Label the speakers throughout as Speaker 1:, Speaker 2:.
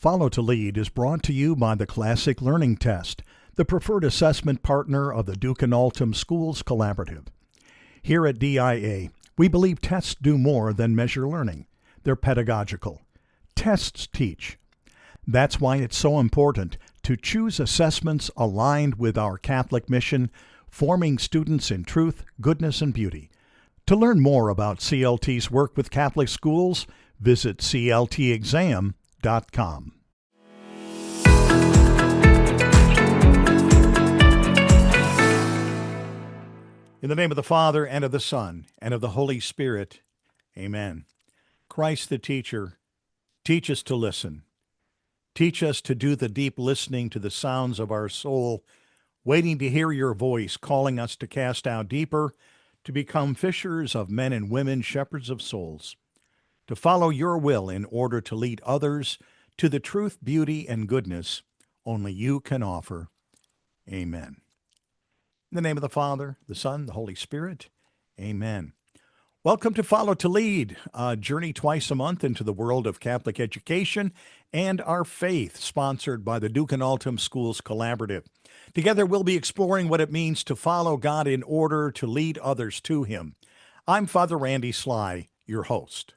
Speaker 1: Follow to Lead is brought to you by the Classic Learning Test, the preferred assessment partner of the Duke and Altum Schools Collaborative. Here at DIA, we believe tests do more than measure learning. They're pedagogical. Tests teach. That's why it's so important to choose assessments aligned with our Catholic mission, forming students in truth, goodness, and beauty. To learn more about CLT's work with Catholic schools, visit cltexam.com. In the name of the Father, and of the Son, and of the Holy Spirit, amen. Christ the teacher, teach us to listen. Teach us to do the deep listening to the sounds of our soul, waiting to hear your voice, calling us to cast out deeper, to become fishers of men and women, shepherds of souls, to follow your will in order to lead others to the truth, beauty, and goodness only you can offer. Amen. In the name of the Father, the Son, the Holy Spirit, amen. Welcome to Follow to Lead, a journey twice a month into the world of Catholic education and our faith, sponsored by the Duke and Altum Schools Collaborative. Together, we'll be exploring what it means to follow God in order to lead others to Him. I'm Father Randy Sly, your host.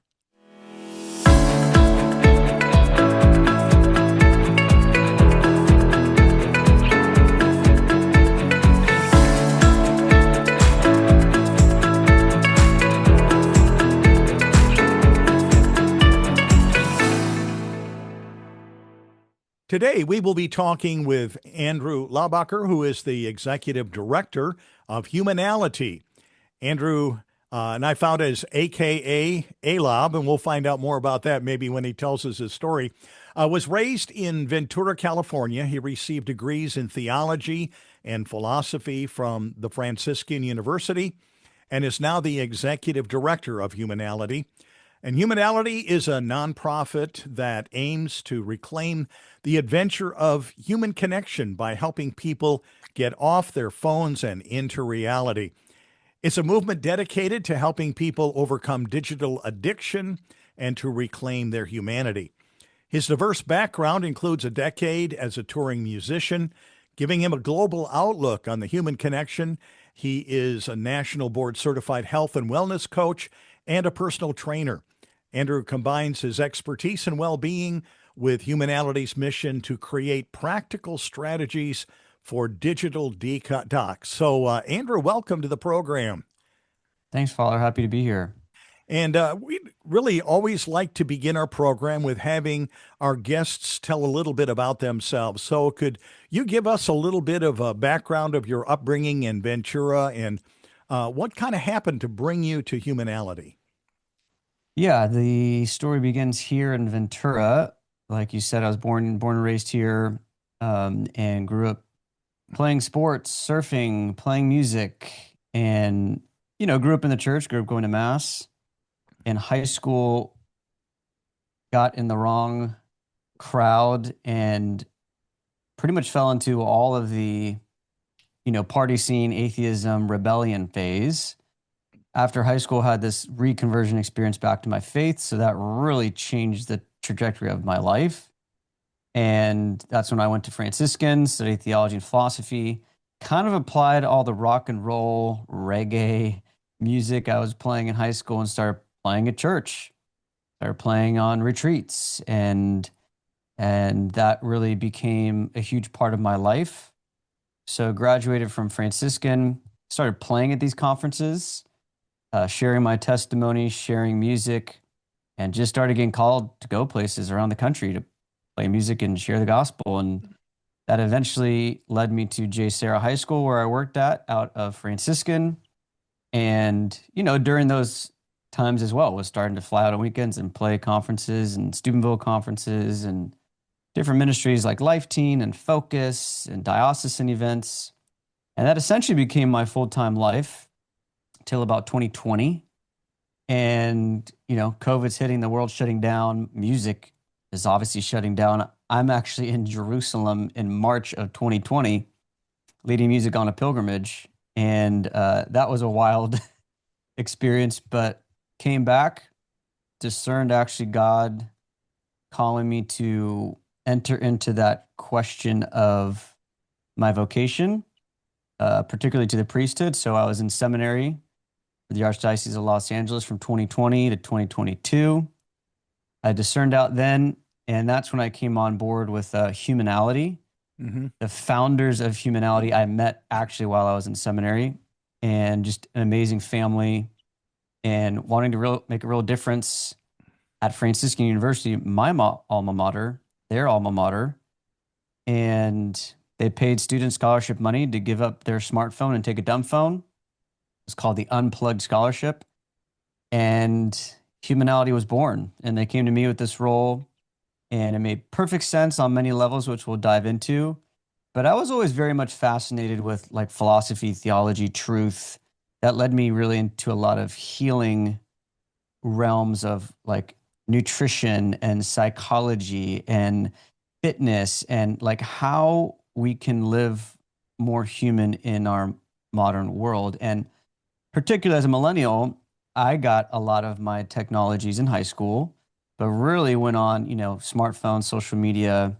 Speaker 1: Today, we will be talking with Andrew Laubacher, who is the Executive Director of Humanality. Andrew, and I found as AKA ALOB, and we'll find out more about that maybe when he tells us his story, was raised in Ventura, California. He received degrees in theology and philosophy from the Franciscan University and is now the Executive Director of Humanality. And Humanality is a nonprofit that aims to reclaim the adventure of human connection by helping people get off their phones and into reality. It's a movement dedicated to helping people overcome digital addiction and to reclaim their humanity. His diverse background includes a decade as a touring musician, giving him a global outlook on the human connection. He is a national board certified health and wellness coach and a personal trainer. Andrew combines his expertise in well-being with Humanality's mission to create practical strategies for digital detox. So, Andrew, welcome to the program.
Speaker 2: Thanks, Father. Happy to be here.
Speaker 1: And we really always like to begin our program with having our guests tell a little bit about themselves. So could you give us a little bit of a background of your upbringing in Ventura and what kind of happened to bring you to Humanality?
Speaker 2: Yeah, the story begins here in Ventura. Like you said, I was born and raised here, and grew up playing sports, surfing, playing music, and, grew up in the church, grew up going to mass. In high school, got in the wrong crowd and pretty much fell into all of the, party scene, atheism, rebellion phase. After high school, had this reconversion experience back to my faith. So that really changed the trajectory of my life. And that's when I went to Franciscan, studied theology and philosophy, kind of applied all the rock and roll, reggae music I was playing in high school and started playing at church, started playing on retreats. And that really became a huge part of my life. So graduated from Franciscan, started playing at these conferences, sharing my testimony, sharing music, and just started getting called to go places around the country to play music and share the gospel. And that eventually led me to J. Sarah High School, where I worked at out of Franciscan. And, during those times as well, was starting to fly out on weekends and play conferences and Steubenville conferences and different ministries like Life Teen and Focus and diocesan events. And that essentially became my full-time life till about 2020. And, COVID's hitting, the world shutting down, music is obviously shutting down. I'm actually in Jerusalem in March of 2020, leading music on a pilgrimage. And that was a wild experience, but came back, discerned actually God calling me to enter into that question of my vocation, particularly to the priesthood. So I was in seminary for the Archdiocese of Los Angeles from 2020 to 2022. I discerned out then, and that's when I came on board with Humanality.
Speaker 1: Hmm.
Speaker 2: The founders of Humanality I met actually while I was in seminary, and just an amazing family, and wanting to make a real difference at Franciscan University, my alma mater, their alma mater, and they paid student scholarship money to give up their smartphone and take a dumb phone. It's called the Unplugged Scholarship, and Humanality was born. And they came to me with this role, and it made perfect sense on many levels, which we'll dive into. But I was always very much fascinated with like philosophy, theology, truth. That led me really into a lot of healing realms of like nutrition and psychology and fitness and like how we can live more human in our modern world. And particularly as a millennial, I got a lot of my technologies in high school, but really went on, smartphones, social media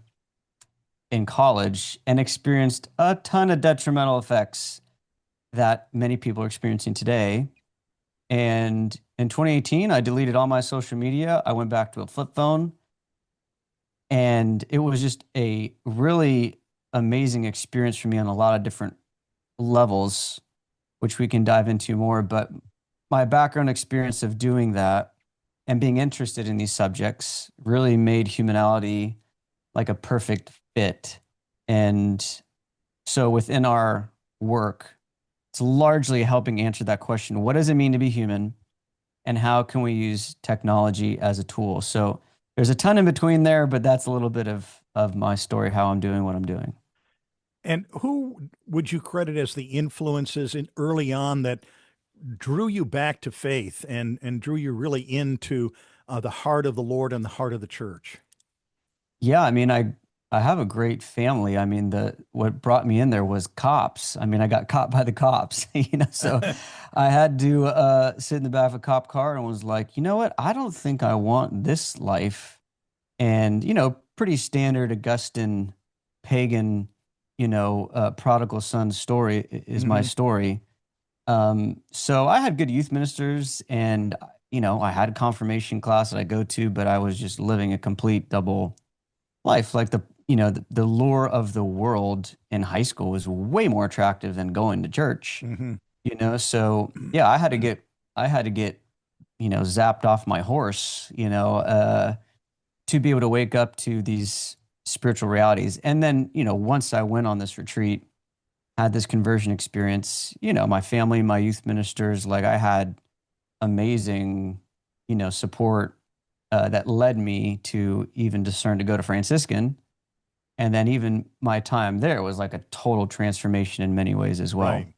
Speaker 2: in college and experienced a ton of detrimental effects that many people are experiencing today. And in 2018, I deleted all my social media. I went back to a flip phone, and it was just a really amazing experience for me on a lot of different levels, which we can dive into more. But my background experience of doing that and being interested in these subjects really made Humanality like a perfect fit. And so within our work, it's largely helping answer that question. What does it mean to be human? And how can we use technology as a tool? So there's a ton in between there, but that's a little bit of my story, how I'm doing what I'm doing.
Speaker 1: And who would you credit as the influences in early on that drew you back to faith and drew you really into the heart of the Lord and the heart of the church?
Speaker 2: Yeah, I mean, I have a great family. I mean, the what brought me in there was cops. I mean, I got caught by the cops, so I had to sit in the back of a cop car and was like, you know what? I don't think I want this life. And, pretty standard Augustine pagan, prodigal son story is my
Speaker 1: Hmm.
Speaker 2: story. So I had good youth ministers and, I had a confirmation class that I go to, but I was just living a complete double life. Like the lure of the world in high school was way more attractive than going to church,
Speaker 1: Hmm.
Speaker 2: So yeah, I had to get, zapped off my horse, to be able to wake up to these spiritual realities. And then, once I went on this retreat, had this conversion experience, my family, my youth ministers, like I had amazing, support that led me to even discern to go to Franciscan. And then even my time there was like a total transformation in many ways as well.
Speaker 1: Right.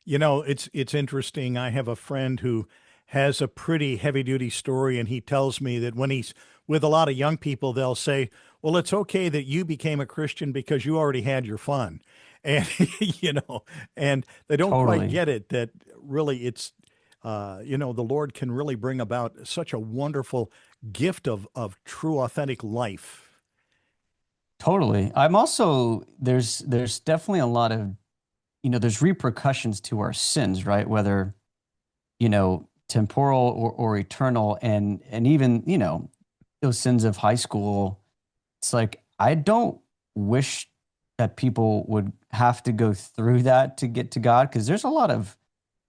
Speaker 1: It's interesting. I have a friend who has a pretty heavy duty story, and he tells me that when he's with a lot of young people, they'll say, "Well, it's okay that you became a Christian because you already had your fun," and and they don't quite
Speaker 2: Totally.
Speaker 1: get it that really it's, the Lord can really bring about such a wonderful gift of true, authentic life.
Speaker 2: Totally. I'm also there's definitely a lot of, there's repercussions to our sins, right? Whether, temporal or eternal and even, those sins of high school. It's like I don't wish that people would have to go through that to get to God because there's a lot of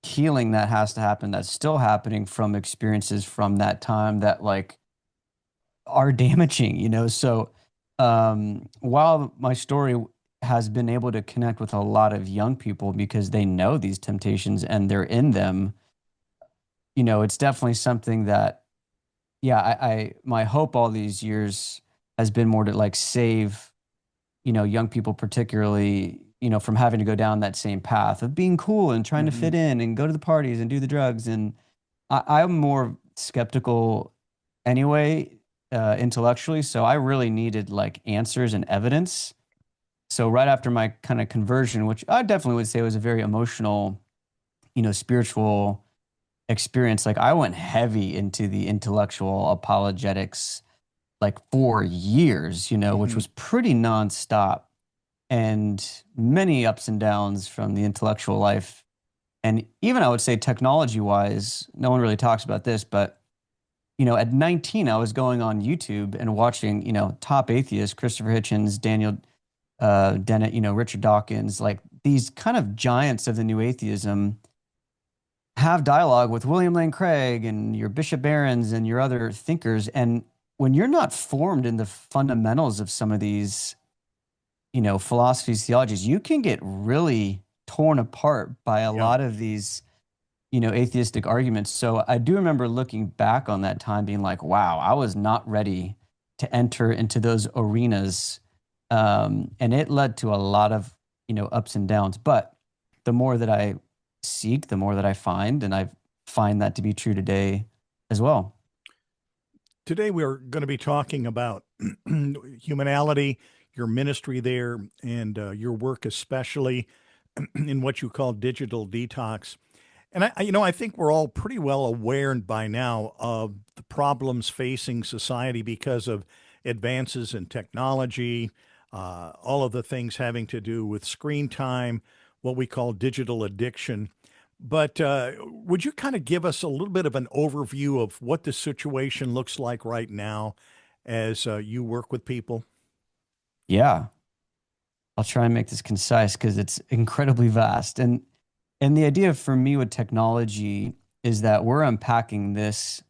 Speaker 2: healing that has to happen that's still happening from experiences from that time that like are damaging, So while my story has been able to connect with a lot of young people because they know these temptations and they're in them, it's definitely something that, yeah, my hope all these years has been more to like save, young people particularly, from having to go down that same path of being cool and trying to
Speaker 1: Hmm.
Speaker 2: fit in and go to the parties and do the drugs. And I'm more skeptical anyway, intellectually. So I really needed like answers and evidence. So right after my kind of conversion, which I definitely would say was a very emotional, spiritual experience, like I went heavy into the intellectual apologetics, like 4 years, which
Speaker 1: Hmm.
Speaker 2: was pretty nonstop and many ups and downs from the intellectual life. And even I would say technology wise, no one really talks about this, but at 19, I was going on YouTube and watching, top atheists, Christopher Hitchens, Daniel Dennett, Richard Dawkins, like these kind of giants of the new atheism have dialogue with William Lane Craig and your Bishop Barons and your other thinkers. And when you're not formed in the fundamentals of some of these, philosophies, theologies, you can get really torn apart by a
Speaker 1: Yeah.
Speaker 2: lot of these, atheistic arguments. So I do remember looking back on that time being like, wow, I was not ready to enter into those arenas. And it led to a lot of, ups and downs. But the more that I seek, the more that I find, and I find that to be true today as well.
Speaker 1: Today, we're going to be talking about humanality, your ministry there, and your work, especially in what you call digital detox. And I think we're all pretty well aware by now of the problems facing society because of advances in technology, all of the things having to do with screen time, what we call digital addiction. But would you kind of give us a little bit of an overview of what the situation looks like right now as you work with people?
Speaker 2: Yeah, I'll try and make this concise because it's incredibly vast. And the idea for me with technology is that we're unpacking this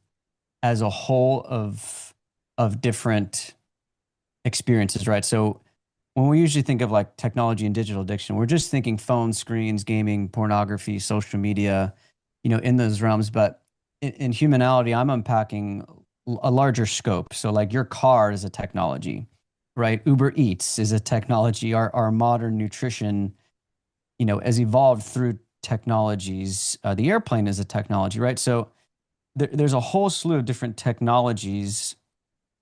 Speaker 2: as a whole of different experiences, right? So when we usually think of like technology and digital addiction, we're just thinking phones, screens, gaming, pornography, social media, in those realms. But in humanality, I'm unpacking a larger scope. So like your car is a technology, right? Uber Eats is a technology. Our modern nutrition, has evolved through technologies. The airplane is a technology, right? So there's a whole slew of different technologies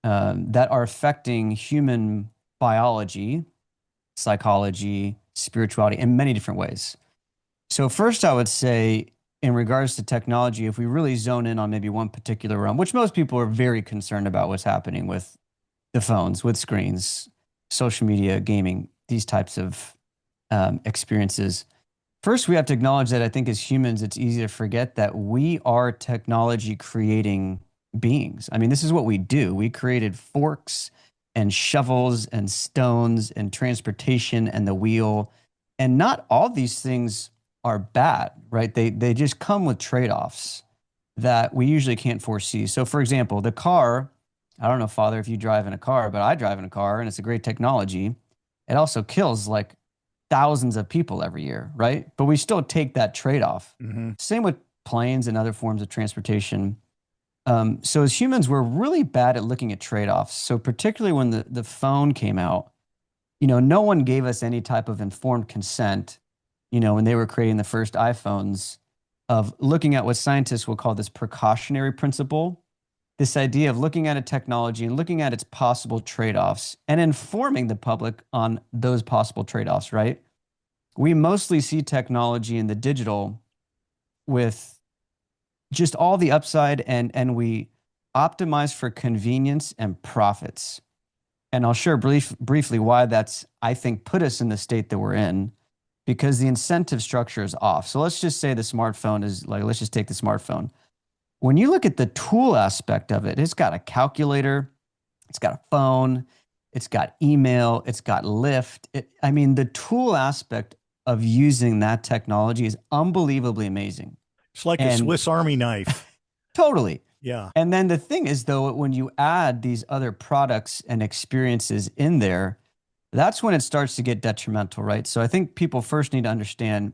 Speaker 2: that are affecting human biology, psychology, spirituality in many different ways. So, first, I would say, in regards to technology, if we really zone in on maybe one particular realm, which most people are very concerned about what's happening with the phones, with screens, social media, gaming, these types of experiences. First, we have to acknowledge that I think as humans, it's easy to forget that we are technology creating beings. I mean, this is what we do. We created forks and shovels and stones and transportation and the wheel. And not all these things are bad, right? They just come with trade-offs that we usually can't foresee. So, for example, the car, I don't know, Father, if you drive in a car, but I drive in a car and it's a great technology. It also kills like thousands of people every year, right? But we still take that trade-off.
Speaker 1: Hmm.
Speaker 2: Same with planes and other forms of transportation. So as humans, we're really bad at looking at trade-offs. So particularly when the phone came out, no one gave us any type of informed consent, when they were creating the first iPhones of looking at what scientists will call this precautionary principle, this idea of looking at a technology and looking at its possible trade-offs and informing the public on those possible trade-offs, right? We mostly see technology in the digital with just all the upside and we optimize for convenience and profits. And I'll share briefly why that's, I think, put us in the state that we're in because the incentive structure is off. So let's just say the smartphone is like, let's just take the smartphone. When you look at the tool aspect of it, it's got a calculator, it's got a phone, it's got email, it's got Lyft. I mean, the tool aspect of using that technology is unbelievably amazing.
Speaker 1: It's like a
Speaker 2: And
Speaker 1: Swiss Army knife.
Speaker 2: totally.
Speaker 1: Yeah.
Speaker 2: And then the thing is, though, when you add these other products and experiences in there, that's when it starts to get detrimental, right? So I think people first need to understand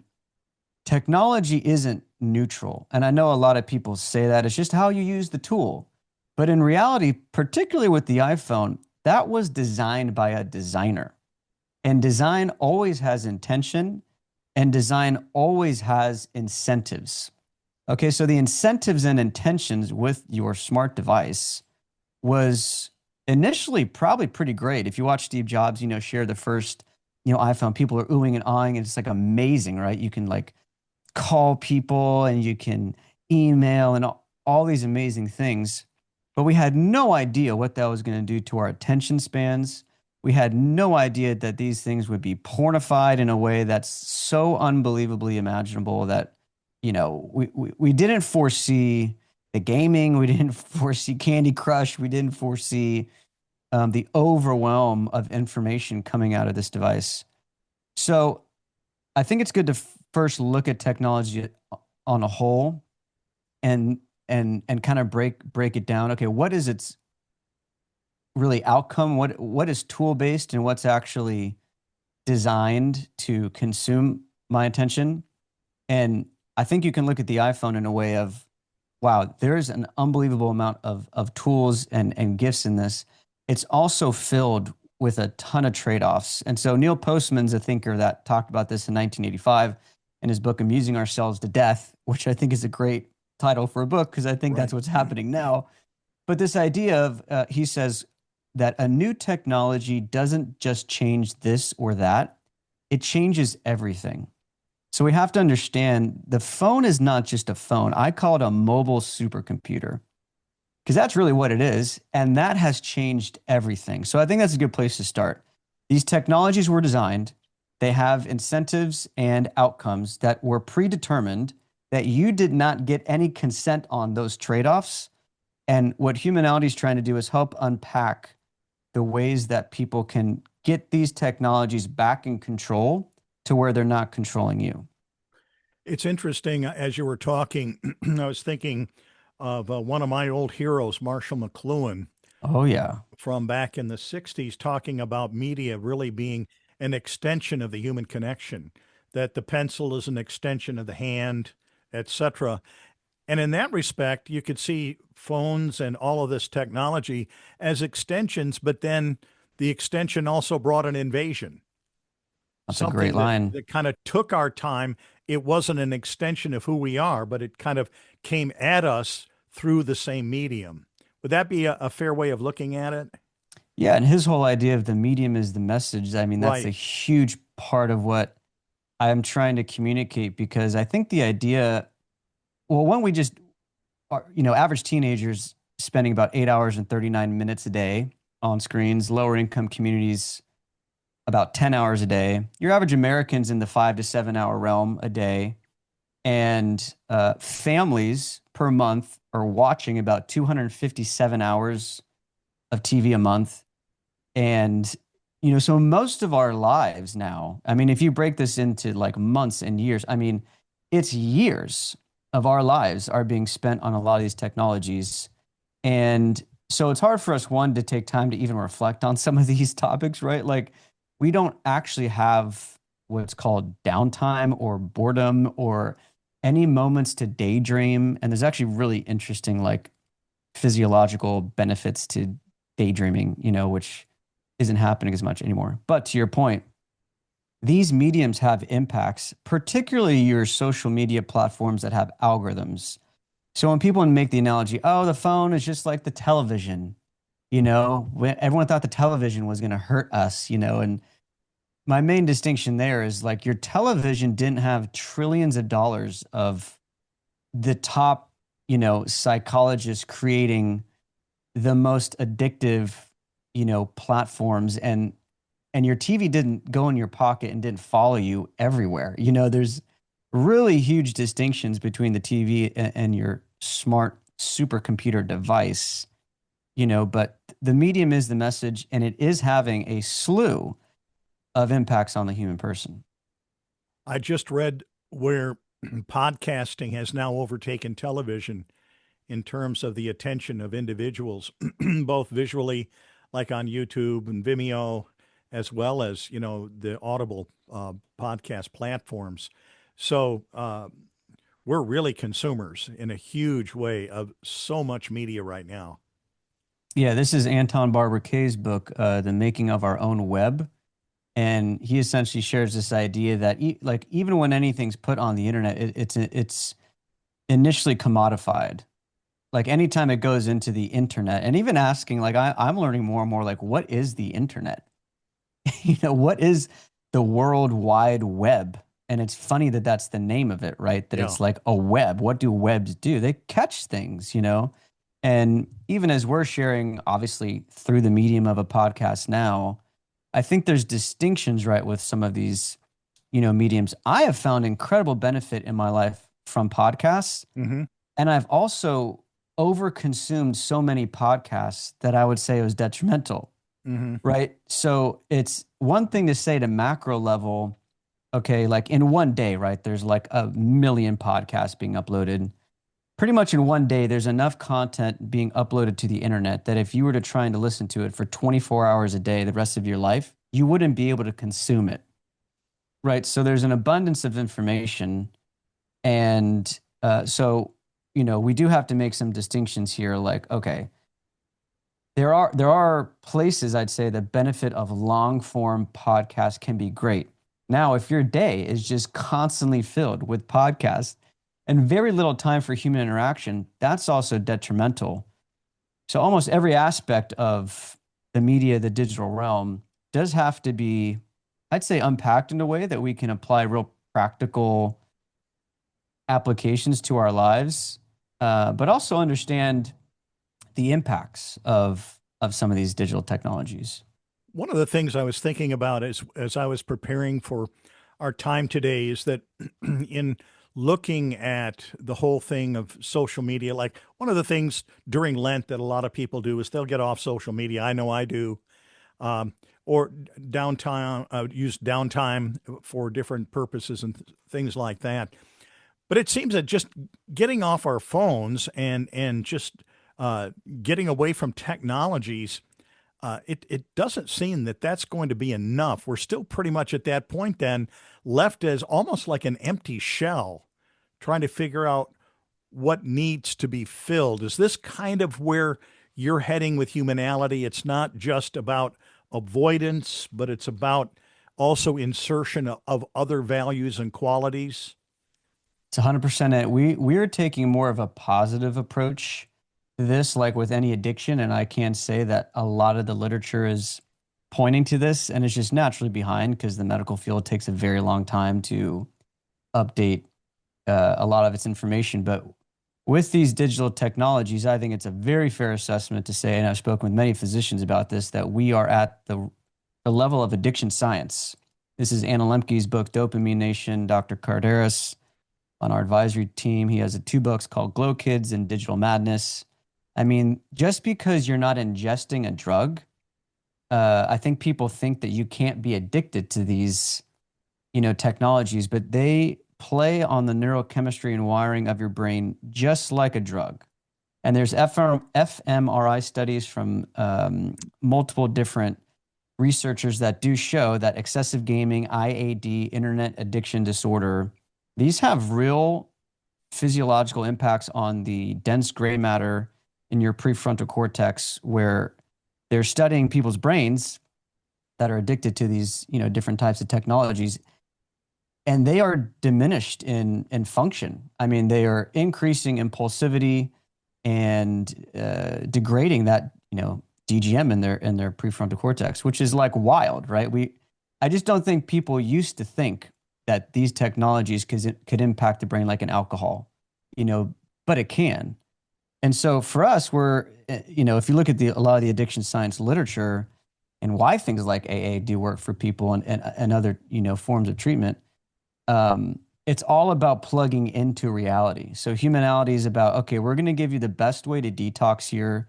Speaker 2: technology isn't neutral. And I know a lot of people say that it's just how you use the tool. But in reality, particularly with the iPhone, that was designed by a designer. And design always has intention, and design always has incentives. Okay, so the incentives and intentions with your smart device was initially probably pretty great. If you watch Steve Jobs, share the first, iPhone, people are oohing and awing, and it's like amazing, right? You can like call people and you can email and all these amazing things. but we had no idea what that was going to do to our attention spans. We had no idea that these things would be pornified in a way that's so unbelievably imaginable that, we didn't foresee the gaming. We didn't foresee Candy Crush. We didn't foresee the overwhelm of information coming out of this device. So I think it's good to first look at technology on a whole and and kind of break it down. Okay, what is its really outcome? What is tool based and what's actually designed to consume my attention? And I think you can look at the iPhone in a way of, wow, there's an unbelievable amount of tools and gifts in this. It's also filled with a ton of trade-offs. And so Neil Postman's a thinker that talked about this in 1985 in his book Amusing Ourselves to Death, which I think is a great title for a book because I think
Speaker 1: Right.
Speaker 2: that's what's happening now. But this idea of, he says that a new technology doesn't just change this or that, it changes everything. So we have to understand the phone is not just a phone. I call it a mobile supercomputer because that's really what it is. And that has changed everything. So I think that's a good place to start. These technologies were designed, they have incentives and outcomes that were predetermined, that you did not get any consent on those trade offs. And what Humanality is trying to do is help unpack the ways that people can get these technologies back in control to where they're not controlling you.
Speaker 1: It's interesting. As you were talking, I was thinking of one of my old heroes, Marshall McLuhan,
Speaker 2: Oh, yeah.
Speaker 1: from back in the 60s, talking about media really being an extension of the human connection, that the pencil is an extension of the hand, etc. And in that respect, you could see phones and all of this technology as extensions, but then the extension also brought an invasion,
Speaker 2: That's a great
Speaker 1: something that,
Speaker 2: line.
Speaker 1: that kind of took our time. It wasn't an extension of who we are, but it kind of came at us through the same medium. Would that be a fair way of looking at it?
Speaker 2: Yeah. And his whole idea of the medium is the message. I mean, that's a
Speaker 1: Right.
Speaker 2: huge part of what I'm trying to communicate because I think the idea, well, when we just are, average teenagers spending about 8 hours and 39 minutes a day on screens, lower income communities, about 10 hours a day. Your average American's in the 5 to 7 hour realm a day. And families per month are watching about 257 hours of TV a month. And, so most of our lives now, I mean, if you break this into like months and years, I mean, it's years of our lives are being spent on a lot of these technologies. And so it's hard for us, one, to take time to even reflect on some of these topics, right? Like, we don't actually have what's called downtime or boredom or any moments to daydream. And there's actually really interesting, like, physiological benefits to daydreaming, which isn't happening as much anymore. But to your point, these mediums have impacts, particularly your social media platforms that have algorithms. So when people make the analogy, oh, the phone is just like the television, when everyone thought the television was going to hurt us, and my main distinction there is like your television didn't have trillions of dollars of the top, psychologists creating the most addictive, platforms and your TV didn't go in your pocket and didn't follow you everywhere. There's really huge distinctions between the TV and your smart supercomputer device, but the medium is the message and it is having a slew of impacts on the human person.
Speaker 1: I just read where podcasting has now overtaken television in terms of the attention of individuals, both visually, like on YouTube and Vimeo, as well as the Audible podcast platforms. So we're really consumers in a huge way of so much media right now.
Speaker 2: Yeah, this is Anton Barber Kay's book, The Making of Our Own Web. And he essentially shares this idea that like even when anything's put on the internet, it's initially commodified. Like anytime it goes into the internet, and even asking, like I'm learning more and more, like what is the internet? What is the World Wide Web? And it's funny that that's the name of it, right? That
Speaker 1: Yeah.
Speaker 2: it's like a web. What do webs do? They catch things. And even as we're sharing, obviously, through the medium of a podcast now, I think there's distinctions, right, with some of these, mediums. I have found incredible benefit in my life from podcasts.
Speaker 1: Hmm.
Speaker 2: And I've also overconsumed so many podcasts that I would say it was detrimental,
Speaker 1: Hmm.
Speaker 2: right? So it's one thing to say to macro level, okay, like in one day, right? There's like a million podcasts being uploaded. Pretty much in one day, there's enough content being uploaded to the internet that if you were to try and to listen to it for 24 hours a day, the rest of your life, you wouldn't be able to consume it, right? So there's an abundance of information. And so, we do have to make some distinctions here. Like, okay, there are places I'd say the benefit of long form podcasts can be great. Now, if your day is just constantly filled with podcasts and very little time for human interaction, that's also detrimental. So almost every aspect of the media, the digital realm, does have to be, I'd say, unpacked in a way that we can apply real practical applications to our lives, but also understand the impacts of some of these digital technologies.
Speaker 1: One of the things I was thinking about as I was preparing for our time today is that in looking at the whole thing of social media, like one of the things during Lent that a lot of people do is they'll get off social media. I know I do. Um, or downtime, use downtime for different purposes and things like that. But it seems that just getting off our phones and just uh, getting away from technologies, it doesn't seem that that's going to be enough. We're still pretty much at that point then, left as almost like an empty shell, trying to figure out what needs to be filled. Is this kind of where you're heading with humanality? It's not just about avoidance, but it's about also insertion of other values and qualities.
Speaker 2: It's 100% it. We're taking more of a positive approach to this, like with any addiction, and I can say that a lot of the literature is pointing to this, and it's just naturally behind because the medical field takes a very long time to update a lot of its information. But with these digital technologies, I think it's a very fair assessment to say, and I've spoken with many physicians about this, that we are at the level of addiction science. This is Anna Lemke's book, Dopamine Nation, Dr. Carderas on our advisory team. He has two books called Glow Kids and Digital Madness. I mean, just because you're not ingesting a drug, I think people think that you can't be addicted to these, technologies, but they play on the neurochemistry and wiring of your brain just like a drug. And there's fMRI studies from multiple different researchers that do show that excessive gaming, IAD, internet addiction disorder, these have real physiological impacts on the dense gray matter in your prefrontal cortex, where they're studying people's brains that are addicted to these, different types of technologies, and they are diminished in function. I mean, they are increasing impulsivity and degrading that, DGM in their prefrontal cortex, which is like wild, right? I just don't think people used to think that these technologies could impact the brain like an alcohol, you know, but it can. And so for us, if you look at a lot of the addiction science literature and why things like AA do work for people and other, forms of treatment, it's all about plugging into reality. So humanality is about, okay, we're going to give you the best way to detox here,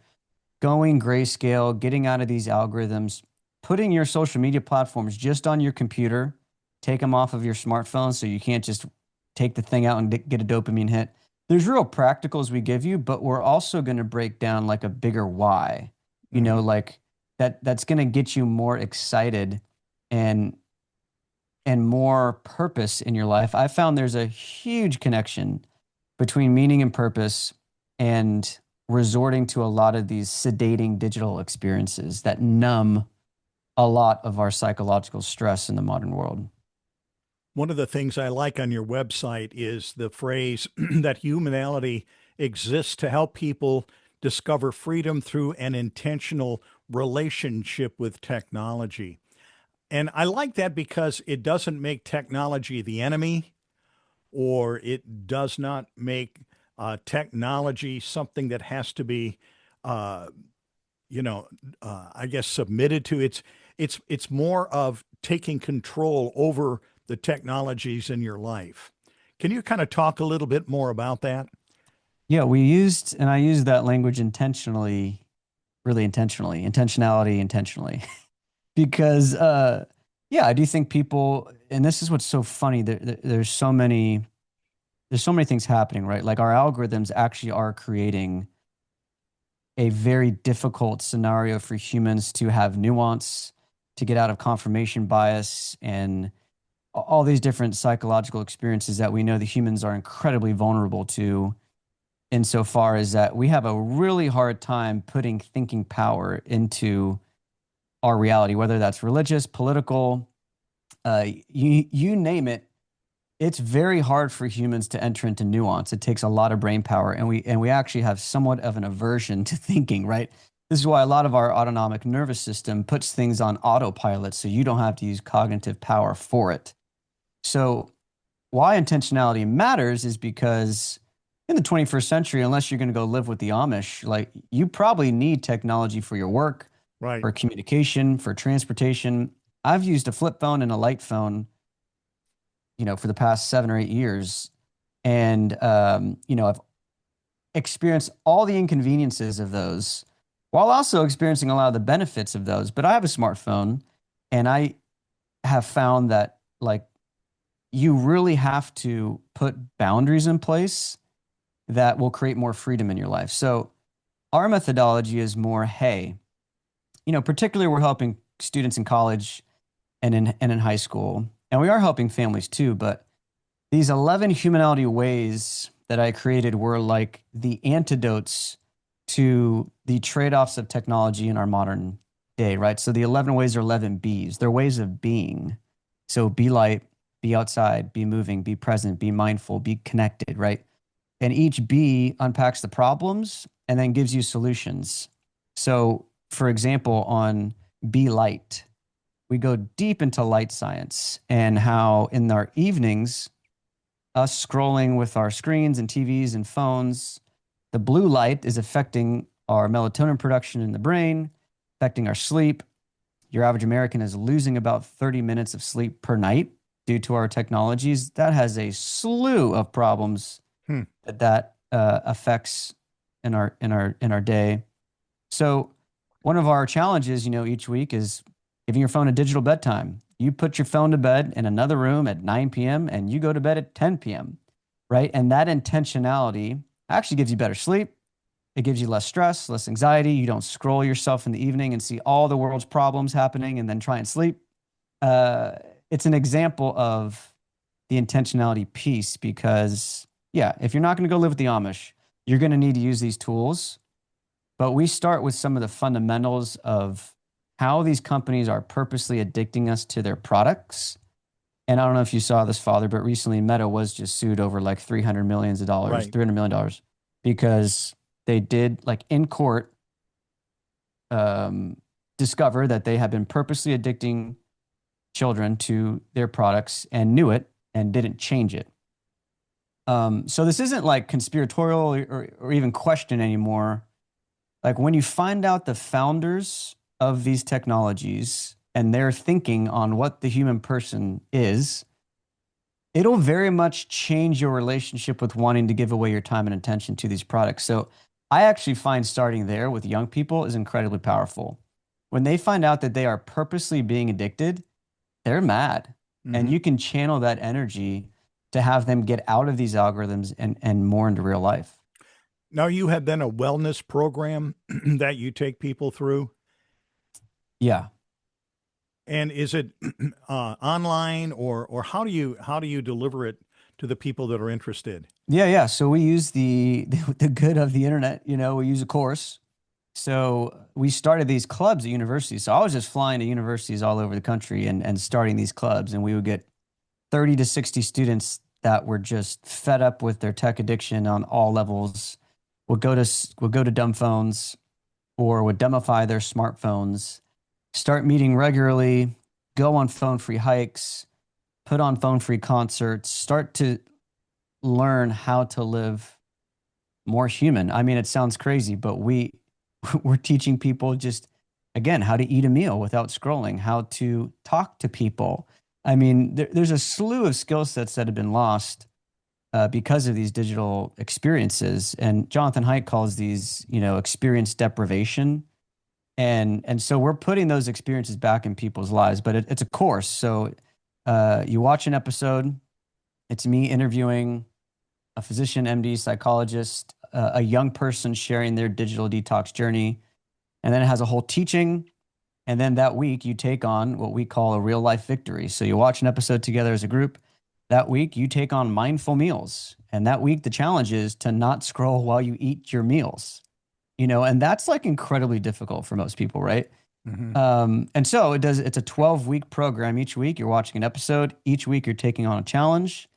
Speaker 2: going grayscale, getting out of these algorithms, putting your social media platforms just on your computer, take them off of your smartphone so you can't just take the thing out and get a dopamine hit. There's real practicals we give you, but we're also going to break down like a bigger why,
Speaker 1: Hmm.
Speaker 2: like that's going to get you more excited and more purpose in your life. I found there's a huge connection between meaning and purpose and resorting to a lot of these sedating digital experiences that numb a lot of our psychological stress in the modern world.
Speaker 1: One of the things I like on your website is the phrase that humanality exists to help people discover freedom through an intentional relationship with technology. And I like that because it doesn't make technology the enemy, or it does not make technology something that has to be, uh, I guess submitted to. It's more of taking control over the technologies in your life. Can you kind of talk a little bit more about that?
Speaker 2: Yeah, and I used that language intentionally, really intentionally, intentionality intentionally, because yeah, I do think people, and this is what's so funny. There's so many things happening, right? Like our algorithms actually are creating a very difficult scenario for humans to have nuance, to get out of confirmation bias, and all these different psychological experiences that we know the humans are incredibly vulnerable to, insofar as that we have a really hard time putting thinking power into our reality, whether that's religious, political, you name it. It's very hard for humans to enter into nuance. It takes a lot of brain power, and we actually have somewhat of an aversion to thinking, right? This is why a lot of our autonomic nervous system puts things on autopilot, so you don't have to use cognitive power for it. So why intentionality matters is because in the 21st century, unless you're going to go live with the Amish, like you probably need technology for your work,
Speaker 1: Right.
Speaker 2: for communication, for transportation. I've used a flip phone and a light phone, for the past 7 or 8 years. And, I've experienced all the inconveniences of those while also experiencing a lot of the benefits of those. But I have a smartphone, and I have found that, like, you really have to put boundaries in place that will create more freedom in your life. So our methodology is more, hey, particularly we're helping students in college and in high school, and we are helping families too. But these 11 humanality ways that I created were like the antidotes to the trade-offs of technology in our modern day, right? So the 11 ways are 11 B's. They're ways of being. So be light, be outside, be moving, be present, be mindful, be connected, right? And each B unpacks the problems and then gives you solutions. So, for example, on be light, we go deep into light science and how in our evenings, us scrolling with our screens and TVs and phones, the blue light is affecting our melatonin production in the brain, affecting our sleep. Your average American is losing about 30 minutes of sleep per night due to our technologies. That has a slew of problems
Speaker 1: Hmm.
Speaker 2: that affects in our day. So one of our challenges, each week is giving your phone a digital bedtime. You put your phone to bed in another room at 9 p.m. and you go to bed at 10 p.m., right? And that intentionality actually gives you better sleep. It gives you less stress, less anxiety. You don't scroll yourself in the evening and see all the world's problems happening and then try and sleep. Uh, it's an example of the intentionality piece because, yeah, if you're not going to go live with the Amish, you're going to need to use these tools. But we start with some of the fundamentals of how these companies are purposely addicting us to their products. And I don't know if you saw this, Father, but recently Meta was just sued over like
Speaker 1: Right.
Speaker 2: $300 million, because they did, like, in court, um, discover that they have been purposely addicting children to their products and knew it and didn't change it. So this isn't like conspiratorial or even question anymore. Like when you find out the founders of these technologies and their thinking on what the human person is, it'll very much change your relationship with wanting to give away your time and attention to these products. So I actually find starting there with young people is incredibly powerful. When they find out that they are purposely being addicted, they're mad. And
Speaker 1: Hmm.
Speaker 2: you can channel that energy to have them get out of these algorithms and more into real life.
Speaker 1: Now, you have then a wellness program that you take people through.
Speaker 2: Yeah.
Speaker 1: And is it online, or how do you deliver it to the people that are interested?
Speaker 2: Yeah, yeah. So we use the good of the internet. We use a course. So we started these clubs at universities. So I was just flying to universities all over the country and starting these clubs, and we would get 30 to 60 students that were just fed up with their tech addiction on all levels. Would go to dumb phones or would demify their smartphones, start meeting regularly, go on phone free hikes, put on phone free concerts, start to learn how to live more human. I mean, it sounds crazy, but we're teaching people just again how to eat a meal without scrolling, how to talk to people. I mean, there's a slew of skill sets that have been lost because of these digital experiences. And Jonathan Haidt calls these, experience deprivation. And so we're putting those experiences back in people's lives, but it's a course. So you watch an episode, it's me interviewing a physician, MD, psychologist, a young person sharing their digital detox journey. And then it has a whole teaching. And then that week, you take on what we call a real life victory. So you watch an episode together as a group. That week, you take on mindful meals. And that week, the challenge is to not scroll while you eat your meals, and that's like incredibly difficult for most people, right?
Speaker 1: Hmm.
Speaker 2: And so it's a 12-week program. Each week, you're watching an episode. Each week, you're taking on a challenge.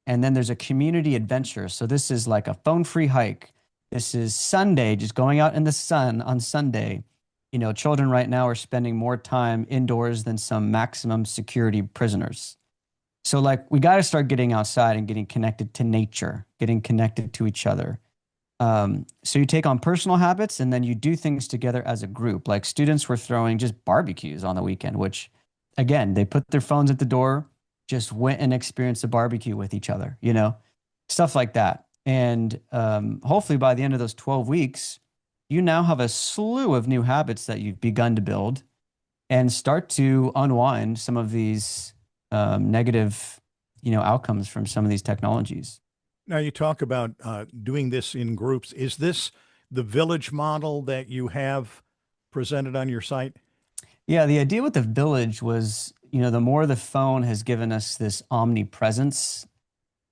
Speaker 2: And then there's a community adventure. So this is like a phone-free hike. This is Sunday, just going out in the sun on Sunday. Children right now are spending more time indoors than some maximum security prisoners. So like we got to start getting outside and getting connected to nature, getting connected to each other. So you take on personal habits and then you do things together as a group. Like students were throwing just barbecues on the weekend, which again, they put their phones at the door, just went and experienced a barbecue with each other, stuff like that. And hopefully by the end of those 12 weeks, you now have a slew of new habits that you've begun to build and start to unwind some of these negative, outcomes from some of these technologies.
Speaker 1: Now, you talk about doing this in groups. Is this the village model that you have presented on your site?
Speaker 2: Yeah, the idea with the village was, the more the phone has given us this omnipresence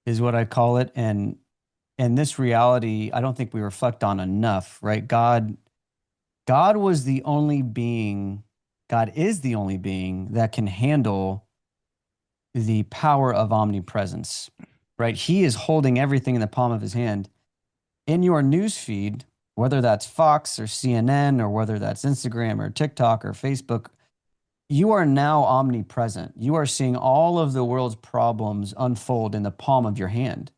Speaker 2: is what I call it. And this reality, I don't think we reflect on enough, right? God was the only being, God is the only being that can handle the power of omnipresence, right? He is holding everything in the palm of his hand. In your news feed, whether that's Fox or CNN or whether that's Instagram or TikTok or Facebook, you are now omnipresent. You are seeing all of the world's problems unfold in the palm of your hand.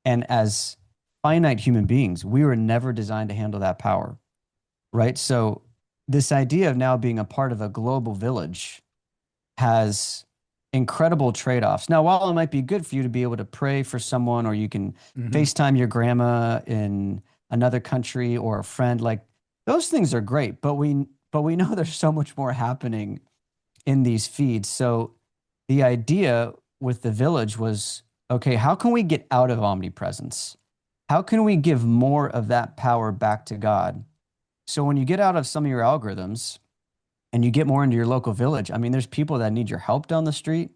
Speaker 2: And as finite human beings, we were never designed to handle that power, right? So, this idea of now being a part of a global village has incredible trade-offs. Now, while it might be good for you to be able to pray for someone or you can
Speaker 1: Hmm.
Speaker 2: FaceTime your grandma in another country or a friend, like those things are great, but we know there's so much more happening in these feeds. So the idea with the village was, okay, how can we get out of omnipresence? How can we give more of that power back to God? So when you get out of some of your algorithms and you get more into your local village, I mean, there's people that need your help down the street.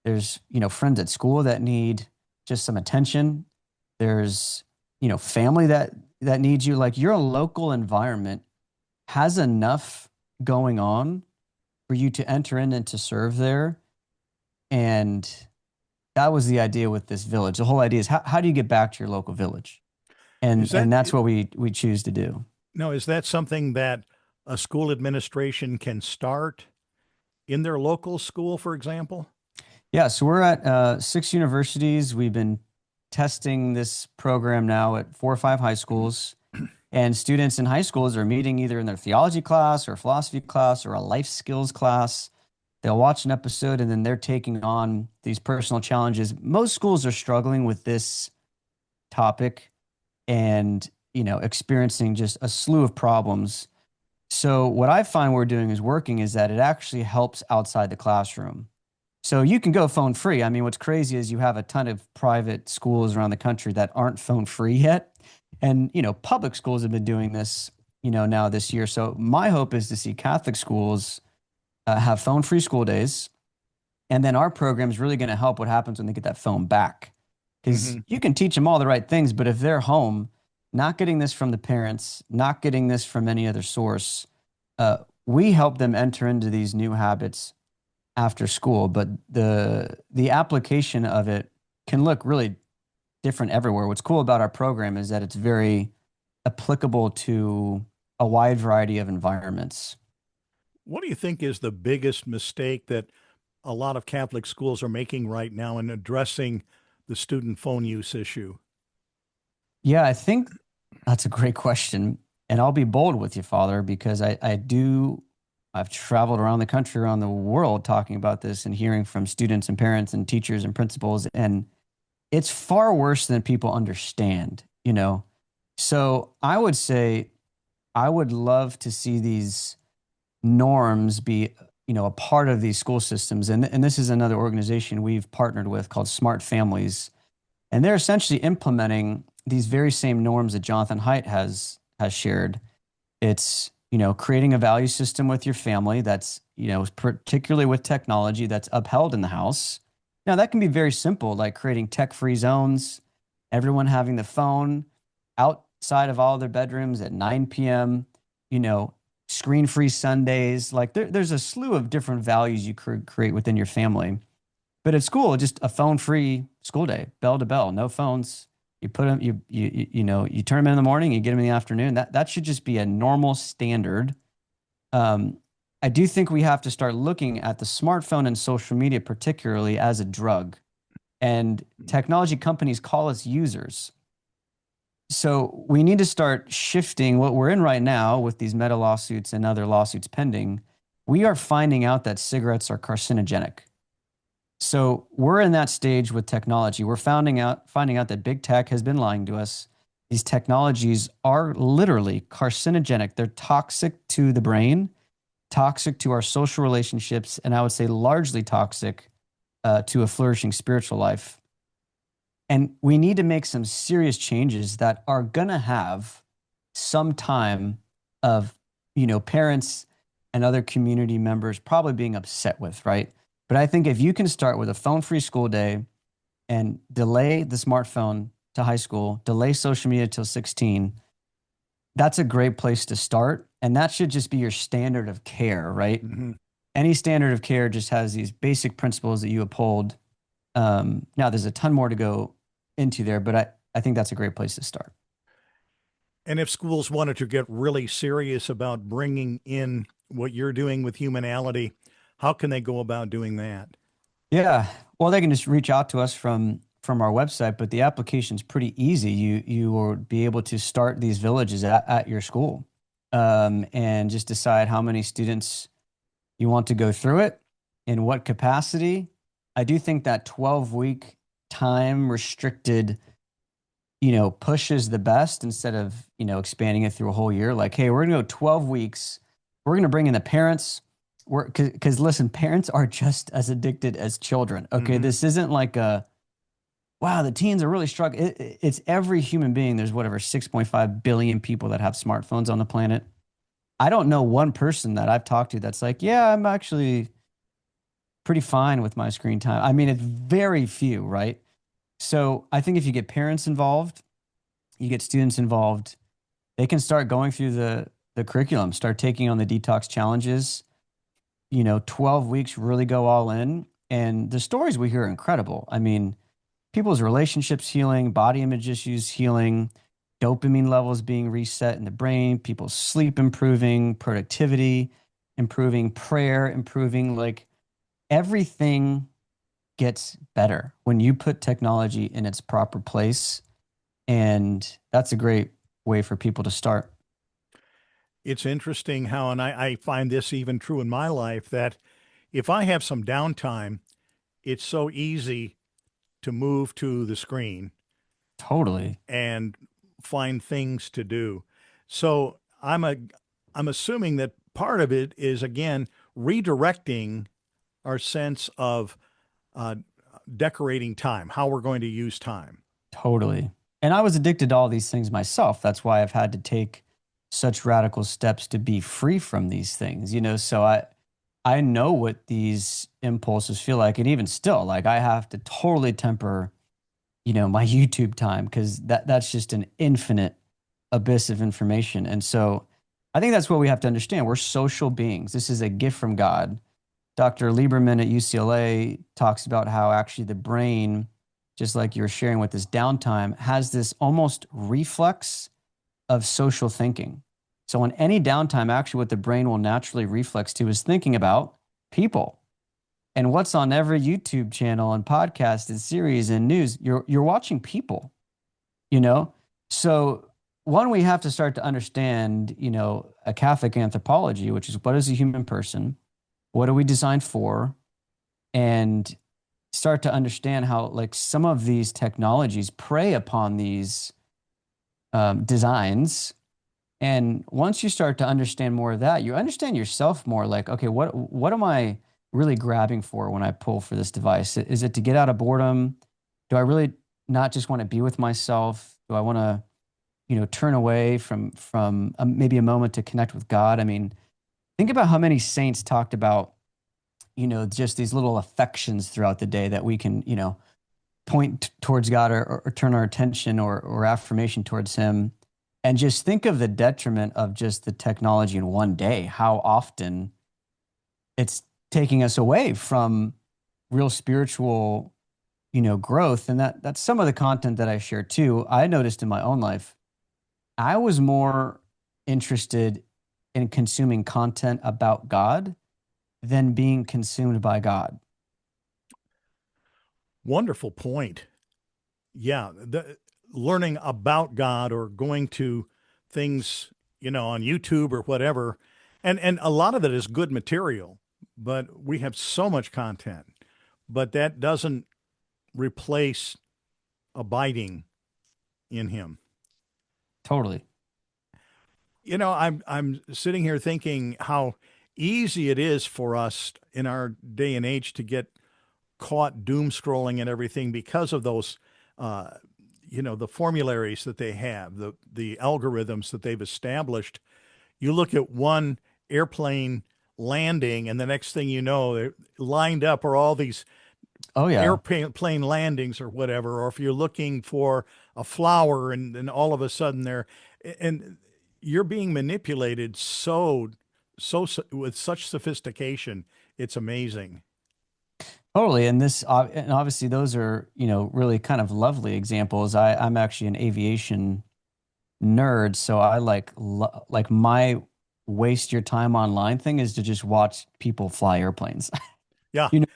Speaker 2: There's, friends at school that need just some attention. There's, family that needs you. Like your local environment has enough going on for you to enter in and to serve there. And that was the idea with this village. The whole idea is how do you get back to your local village? And
Speaker 1: Is that
Speaker 2: and that's what we choose to do.
Speaker 1: no? Is that something that a school administration can start in their local school, for example?
Speaker 2: Yeah, so we're at 6 universities. We've been testing this program now at 4 or 5 high schools. And students in high schools are meeting either in their theology class or philosophy class or a life skills class. They'll watch an episode and then they're taking on these personal challenges. Most schools are struggling with this topic and, experiencing just a slew of problems. So what I find we're doing is working is that it actually helps outside the classroom. So you can go phone free. I mean, what's crazy is you have a ton of private schools around the country that aren't phone free yet. And, public schools have been doing this, now this year. So my hope is to see Catholic schools have phone free school days. And then our program is really going to help what happens when they get that phone back. Because
Speaker 1: Hmm.
Speaker 2: you can teach them all the right things, but if they're home, not getting this from the parents, not getting this from any other source, we help them enter into these new habits after school. But the application of it can look really different everywhere. What's cool about our program is that it's very applicable to a wide variety of environments.
Speaker 1: What do you think is the biggest mistake that a lot of Catholic schools are making right now in addressing the student phone use issue?
Speaker 2: Yeah, I think That's a great question. And I'll be bold with you, Father, because I've traveled around the country, around the world talking about this and hearing from students and parents and teachers and principals. And it's far worse than people understand, you know? So I would say I would love to see these norms be, a part of these school systems. And this is another organization we've partnered with called Smart Families. And they're essentially implementing these very same norms that Jonathan Haidt has shared. It's, creating a value system with your family that's, particularly with technology that's upheld in the house. Now, that can be very simple, like creating tech-free zones, everyone having the phone outside of all their bedrooms at 9 p.m., you know, screen-free Sundays. Like there's a slew of different values you could create within your family. But at school, just a phone-free school day, bell to bell, no phones. You put them, you turn them in the morning, you get them in the afternoon. That should just be a normal standard. Um, I do think we have to start looking at the smartphone and social media, particularly as a drug. And technology companies call us users. So we need to start shifting what we're in right now with these meta lawsuits and other lawsuits pending. We are finding out that cigarettes are carcinogenic. So we're in that stage with technology. We're finding out that big tech has been lying to us. These technologies are literally carcinogenic. They're toxic to the brain, toxic to our social relationships, and I would say largely toxic to a flourishing spiritual life. And we need to make some serious changes that are going to have some time of, parents and other community members probably being upset with, right? But I think if you can start with a phone-free school day and delay the smartphone to high school, delay social media till 16, that's a great place to start. And that should just be your standard of care, right?
Speaker 1: Mm-hmm.
Speaker 2: Any standard of care just has these basic principles that you uphold. Now, there's a ton more to go into there, but I think that's a great place to start.
Speaker 1: And if schools wanted to get really serious about bringing in what you're doing with humanality, how can they go about doing that?
Speaker 2: Yeah. Well, they can just reach out to us from our website, but the application's pretty easy. You will be able to start these villages at your school, and just decide how many students you want to go through it, in what capacity. I do think that 12-week time restricted, push is the best instead of, expanding it through a whole year. Like, hey, we're gonna go 12 weeks. We're gonna bring in the parents. Because listen, parents are just as addicted as children. Okay,
Speaker 1: Mm-hmm.
Speaker 2: this isn't like a wow, the teens are really struggling. It's every human being. There's whatever 6.5 billion people that have smartphones on the planet. I don't know one person that I've talked to that's like, yeah, I'm actually pretty fine with my screen time. I mean, it's very few, right? So I think if you get parents involved, you get students involved, they can start going through the curriculum, start taking on the detox challenges. 12 weeks, really go all in. And the stories we hear are incredible. I mean, people's relationships healing, body image issues healing, dopamine levels being reset in the brain, people's sleep improving, productivity improving, prayer improving. Like everything gets better when you put technology in its proper place. And that's a great way for people to start.
Speaker 1: It's interesting how, and I find this even true in my life, that if I have some downtime, it's so easy to move to the screen
Speaker 2: Totally.
Speaker 1: and find things to do. So I'm assuming that part of it is again redirecting our sense of uh, decorating time, how we're going to use time.
Speaker 2: Totally. And I was addicted to all these things myself. That's why I've had to take such radical steps to be free from these things, so I know what these impulses feel like. And even still, like I have to totally temper, my YouTube time because that's just an infinite abyss of information. And so I think that's what we have to understand. We're social beings. This is a gift from God. Dr. Lieberman at UCLA talks about how actually the brain, just like you were sharing with this downtime, has this almost reflex of social thinking. So on any downtime, actually what the brain will naturally reflex to is thinking about people. And what's on every YouTube channel and podcast and series and news, you're watching people, you know? So one, we have to start to understand, a Catholic anthropology, which is what is a human person? What are we designed for? And start to understand how like some of these technologies prey upon these designs. And once you start to understand more of that, you understand yourself more. Like, okay, what am I really grabbing for when I pull for this device? Is it to get out of boredom? Do I really not just want to be with myself? Do I want to, turn away from maybe a moment to connect with God? I mean, think about how many saints talked about, just these little affections throughout the day that we can, point towards God, or turn our attention or affirmation towards Him. And just think of the detriment of just the technology in one day, how often it's taking us away from real spiritual, growth. And that's some of the content that I share too. I noticed in my own life, I was more interested in consuming content about God than being consumed by God.
Speaker 1: Wonderful point. Yeah, learning about God or going to things, on YouTube or whatever, and a lot of it is good material, but we have so much content, but that doesn't replace abiding in Him.
Speaker 2: Totally.
Speaker 1: I'm sitting here thinking how easy it is for us in our day and age to get caught doom scrolling and everything because of those uh, the formularies that they have, the algorithms that they've established. You look at one airplane landing, and the next thing you know, they're lined up are all these
Speaker 2: Oh yeah.
Speaker 1: airplane landings or whatever. Or if you're looking for a flower, and all of a sudden they're and you're being manipulated so with such sophistication. It's amazing.
Speaker 2: Totally. And obviously those are, really kind of lovely examples. I'm actually an aviation nerd, so I like my waste your time online thing is to just watch people fly airplanes.
Speaker 1: Yeah.
Speaker 2: You know,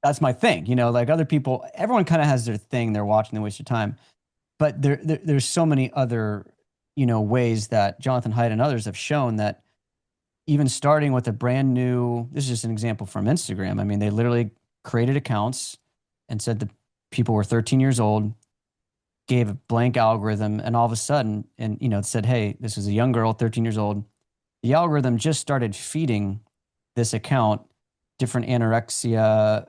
Speaker 2: that's my thing. Like other people, everyone kind of has their thing they're watching, they waste your time. But there's so many other, ways that Jonathan Haidt and others have shown that even starting with a brand new, this is just an example from Instagram. I mean, they literally created accounts and said the people were 13 years old, gave a blank algorithm, and all of a sudden, and it said, hey, this is a young girl, 13 years old. The algorithm just started feeding this account different anorexia,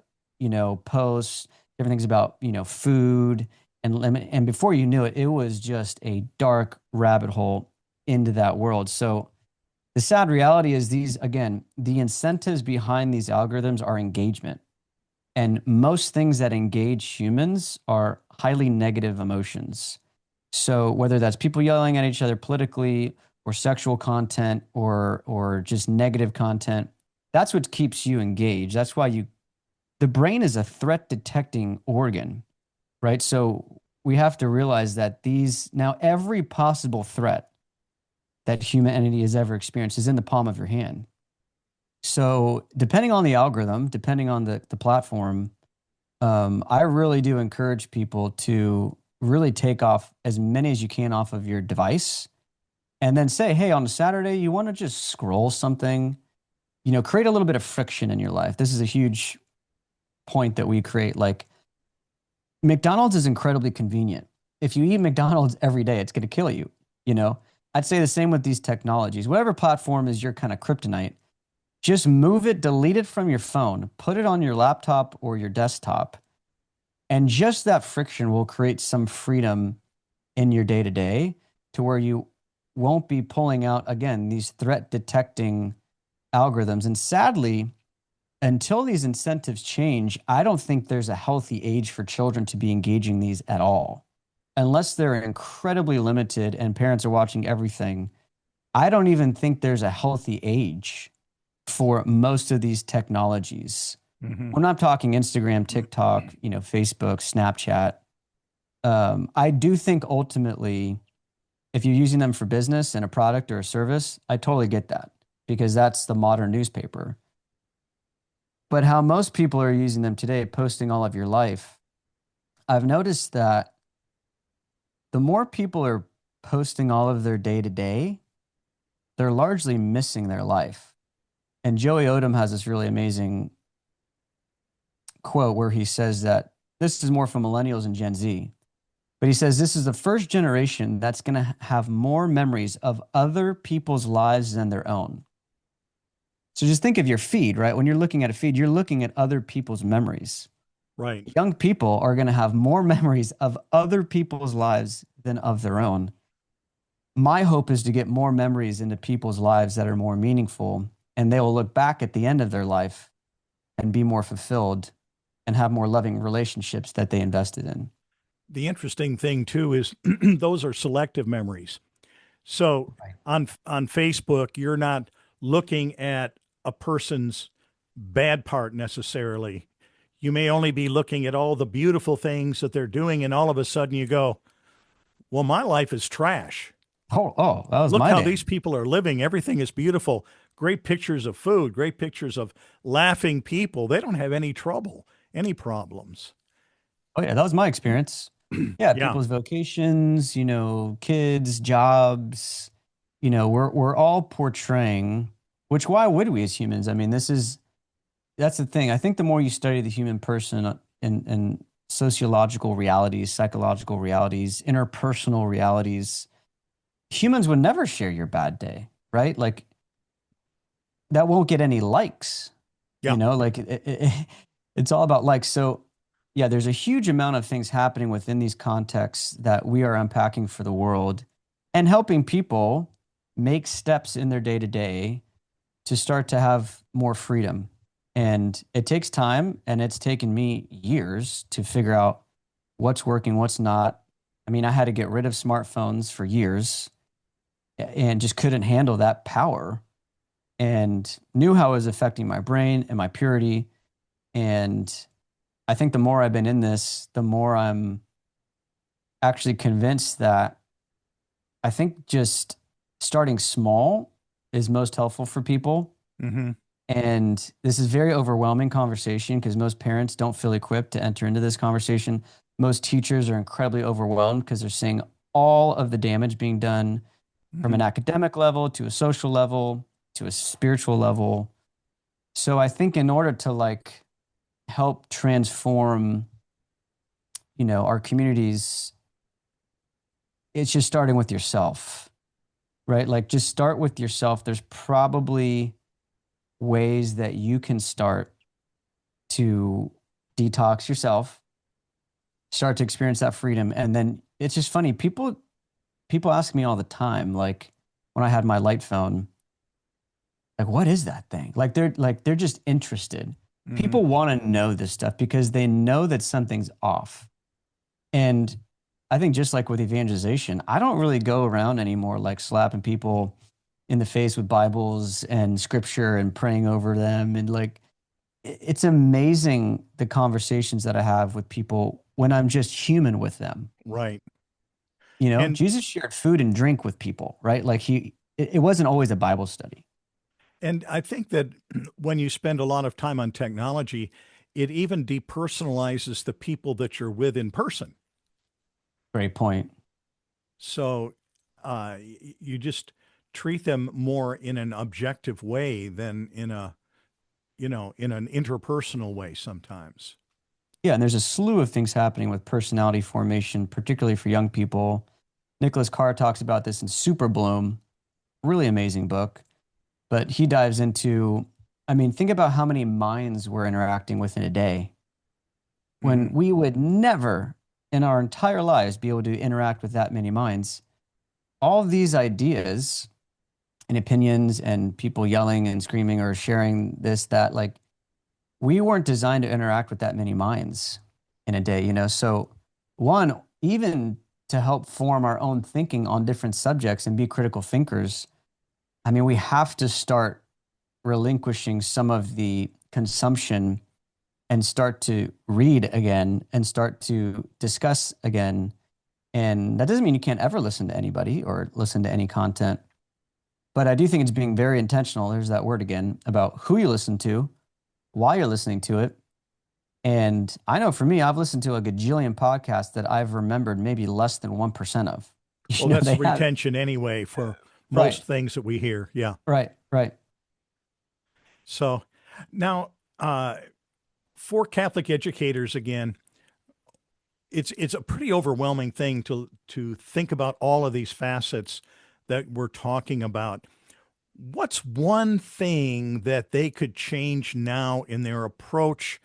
Speaker 2: posts, different things about, food and limit. And before you knew it, it was just a dark rabbit hole into that world. So the sad reality is these, again, the incentives behind these algorithms are engagement. And most things that engage humans are highly negative emotions. So whether that's people yelling at each other politically or sexual content or just negative content, that's what keeps you engaged. That's why the brain is a threat detecting organ, right? So we have to realize that now every possible threat that humanity has ever experienced is in the palm of your hand. So depending on the algorithm, depending on the platform, I really do encourage people to really take off as many as you can off of your device and then say, hey, on a Saturday, you want to just scroll something, create a little bit of friction in your life. This is a huge point that we create. Like McDonald's is incredibly convenient. If you eat McDonald's every day, it's going to kill you, you know? I'd say the same with these technologies. Whatever platform is your kind of kryptonite, just move it, delete it from your phone, put it on your laptop or your desktop, and just that friction will create some freedom in your day to day to where you won't be pulling out, again, these threat detecting algorithms. And sadly, until these incentives change, I don't think there's a healthy age for children to be engaging these at all. Unless they're incredibly limited and parents are watching everything, I don't even think there's a healthy age for most of these technologies.
Speaker 1: Hmm.
Speaker 2: We're not talking Instagram, TikTok, Facebook, Snapchat. I do think ultimately, if you're using them for business and a product or a service, I totally get that because that's the modern newspaper. But how most people are using them today, posting all of your life, I've noticed that the more people are posting all of their day to day, they're largely missing their life. And Joey Odom has this really amazing quote where he says that this is more for millennials and Gen Z, but he says this is the first generation that's going to have more memories of other people's lives than their own. So just think of your feed, right? When you're looking at a feed, you're looking at other people's memories.
Speaker 1: Right.
Speaker 2: Young people are going to have more memories of other people's lives than of their own. My hope is to get more memories into people's lives that are more meaningful, and they will look back at the end of their life and be more fulfilled and have more loving relationships that they invested in.
Speaker 1: The interesting thing too is those are selective memories. So
Speaker 2: Right.
Speaker 1: on Facebook, you're not looking at a person's bad part necessarily. You may only be looking at all the beautiful things that they're doing, and all of a sudden you go, "Well, my life is trash.
Speaker 2: Oh, that was
Speaker 1: Look
Speaker 2: my
Speaker 1: how
Speaker 2: day.
Speaker 1: these people are living. Everything is beautiful. Great pictures of food, great pictures of laughing people. They don't have any trouble, any problems."
Speaker 2: Oh yeah, that was my experience. Yeah,
Speaker 1: Yeah,
Speaker 2: people's vocations, kids, jobs, we're all portraying, which why would we as humans? I mean, that's the thing. I think the more you study the human person and sociological realities, psychological realities, interpersonal realities, humans would never share your bad day, right? Like that won't get any likes,
Speaker 1: yeah.
Speaker 2: like it's all about likes. So yeah, there's a huge amount of things happening within these contexts that we are unpacking for the world and helping people make steps in their day to day to start to have more freedom. And it takes time, and it's taken me years to figure out what's working, what's not. I mean, I had to get rid of smartphones for years and just couldn't handle that power and knew how it was affecting my brain and my purity. And I think the more I've been in this, the more I'm actually convinced that I think just starting small is most helpful for people.
Speaker 1: Hmm.
Speaker 2: And this is very overwhelming conversation because most parents don't feel equipped to enter into this conversation. Most teachers are incredibly overwhelmed because they're seeing all of the damage being done from
Speaker 1: Hmm.
Speaker 2: an academic level to a social level to a spiritual level. So I think in order to like help transform, our communities, it's just starting with yourself, right? Like just start with yourself. There's probably ways that you can start to detox yourself, start to experience that freedom. And then it's just funny. People ask me all the time, like when I had my light phone, like, what is that thing? They're just interested.
Speaker 1: Hmm.
Speaker 2: People want to know this stuff because they know that something's off. And I think just like with evangelization, I don't really go around anymore like slapping people in the face with Bibles and scripture and praying over them. And like, it's amazing the conversations that I have with people when I'm just human with them.
Speaker 1: Right. And
Speaker 2: Jesus shared food and drink with people, right? Like it wasn't always a Bible study.
Speaker 1: And I think that when you spend a lot of time on technology, it even depersonalizes the people that you're with in person.
Speaker 2: Great point.
Speaker 1: So you just treat them more in an objective way than in a, in an interpersonal way sometimes.
Speaker 2: Yeah, and there's a slew of things happening with personality formation, particularly for young people. Nicholas Carr talks about this in Super Bloom, really amazing book. But he dives into, I mean, think about how many minds we're interacting with in a day when
Speaker 1: Hmm.
Speaker 2: we would never in our entire lives be able to interact with that many minds. All of these ideas and opinions and people yelling and screaming or sharing this, that, like, we weren't designed to interact with that many minds in a day, So, one, even to help form our own thinking on different subjects and be critical thinkers, I mean, we have to start relinquishing some of the consumption and start to read again and start to discuss again. And that doesn't mean you can't ever listen to anybody or listen to any content. But I do think it's being very intentional. There's that word again about who you listen to, why you're listening to it. And I know for me, I've listened to a gajillion podcasts that I've remembered maybe less than 1% of.
Speaker 1: Well,
Speaker 2: They
Speaker 1: that's
Speaker 2: have,
Speaker 1: retention anyway for
Speaker 2: right,
Speaker 1: most things that we hear. Yeah.
Speaker 2: right, right.
Speaker 1: So now, for Catholic educators, again, it's a pretty overwhelming thing to think about all of these facets that we're talking about. What's one thing that they could change now in their approach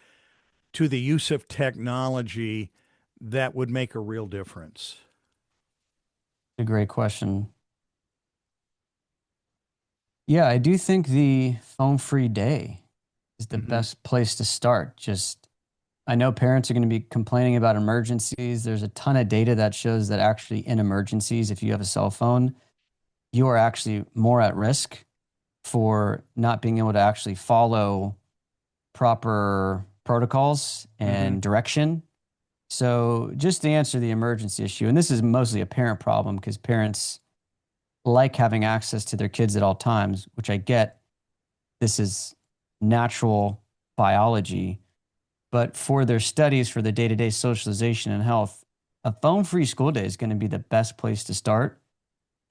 Speaker 1: to the use of technology that would make a real difference?
Speaker 2: A great question. Yeah, I do think the phone-free day is the
Speaker 1: Hmm.
Speaker 2: best place to start. Just, I know parents are going to be complaining about emergencies. There's a ton of data that shows that actually in emergencies, if you have a cell phone, you are actually more at risk for not being able to actually follow proper protocols
Speaker 1: Hmm.
Speaker 2: and direction. So, just to answer the emergency issue, and this is mostly a parent problem because parents like having access to their kids at all times, which I get. This is natural biology. But for their studies, for the day to day socialization and health, a phone free school day is going to be the best place to start.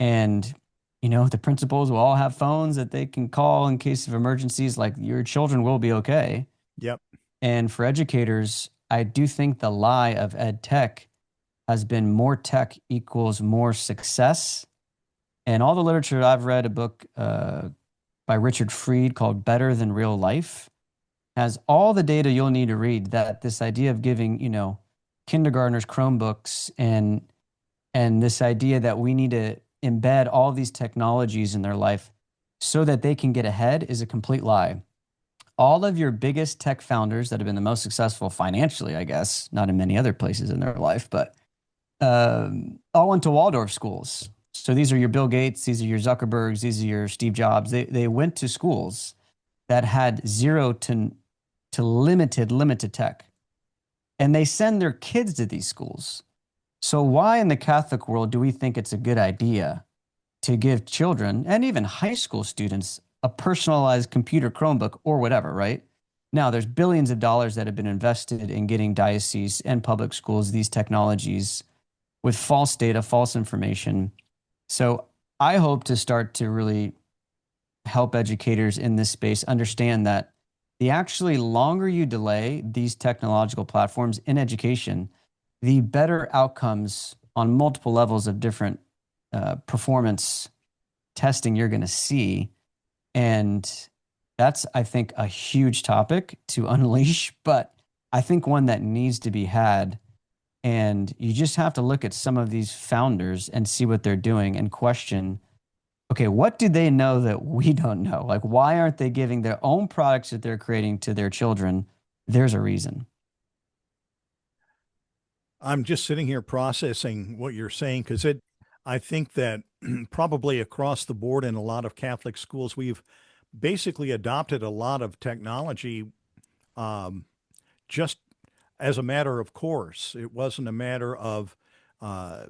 Speaker 2: And, the principals will all have phones that they can call in case of emergencies, like your children will be okay.
Speaker 1: Yep.
Speaker 2: And for educators, I do think the lie of ed tech has been more tech equals more success. And all the literature I've read, a book by Richard Fried called Better Than Real Life, has all the data you'll need to read that this idea of giving, kindergartners Chromebooks and this idea that we need to embed all these technologies in their life so that they can get ahead is a complete lie. All of your biggest tech founders that have been the most successful financially, I guess, not in many other places in their life, but all went to Waldorf schools. So these are your Bill Gates, these are your Zuckerbergs, these are your Steve Jobs. They went to schools that had zero to limited tech, and they send their kids to these schools. So why in the Catholic world do we think it's a good idea to give children and even high school students a personalized computer Chromebook or whatever, right? Now, there's billions of dollars that have been invested in getting dioceses and public schools these technologies with false data, false information. So I hope to start to really help educators in this space understand that the actually longer you delay these technological platforms in education, the better outcomes on multiple levels of different performance testing you're going to see. And that's, I think, a huge topic to unleash, but I think one that needs to be had. And you just have to look at some of these founders and see what they're doing and question, okay, what do they know that we don't know? Like, why aren't they giving their own products that they're creating to their children? There's a reason.
Speaker 1: I'm just sitting here processing what you're saying because I think that probably across the board in a lot of Catholic schools, we've basically adopted a lot of technology um, just as a matter of course. It wasn't a matter of uh,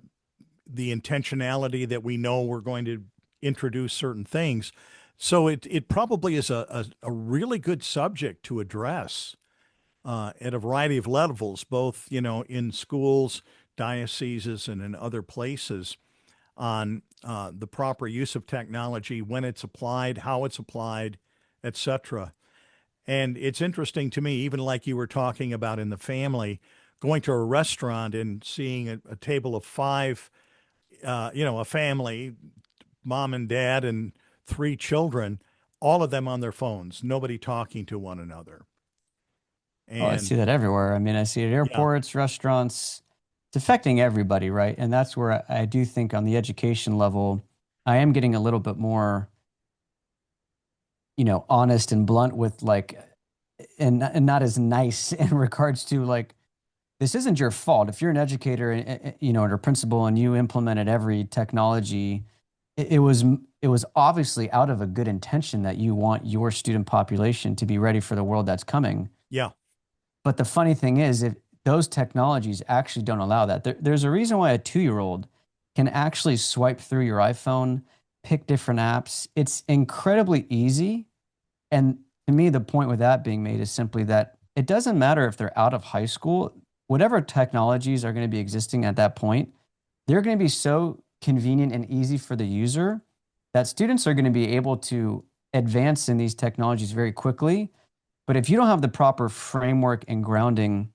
Speaker 1: the intentionality that we know we're going to introduce certain things. So it probably is a really good subject to address at a variety of levels, both in schools, dioceses, and in other places on the proper use of technology, when it's applied, how it's applied, etc. And it's interesting to me, even like you were talking about in the family, going to a restaurant and seeing a table of five, a family, mom and dad, and three children, all of them on their phones, nobody talking to one another.
Speaker 2: Oh, I
Speaker 1: And
Speaker 2: see that everywhere. I mean, I see it at
Speaker 1: yeah,
Speaker 2: airports, restaurants. It's affecting everybody, right? And that's where I do think on the education level, I am getting a little bit more, honest and blunt with like, and not as nice in regards to like, this isn't your fault. If you're an educator, and a principal, and you implemented every technology, it was obviously out of a good intention that you want your student population to be ready for the world that's coming.
Speaker 1: yeah,
Speaker 2: But the funny thing is, if those technologies actually don't allow that, there's a reason why a 2-year-old can actually swipe through your iPhone, pick different apps. It's incredibly easy. And to me, the point with that being made is simply that it doesn't matter if they're out of high school, whatever technologies are going to be existing at that point, they're going to be so convenient and easy for the user, that students are going to be able to advance in these technologies very quickly. But if you don't have the proper framework and grounding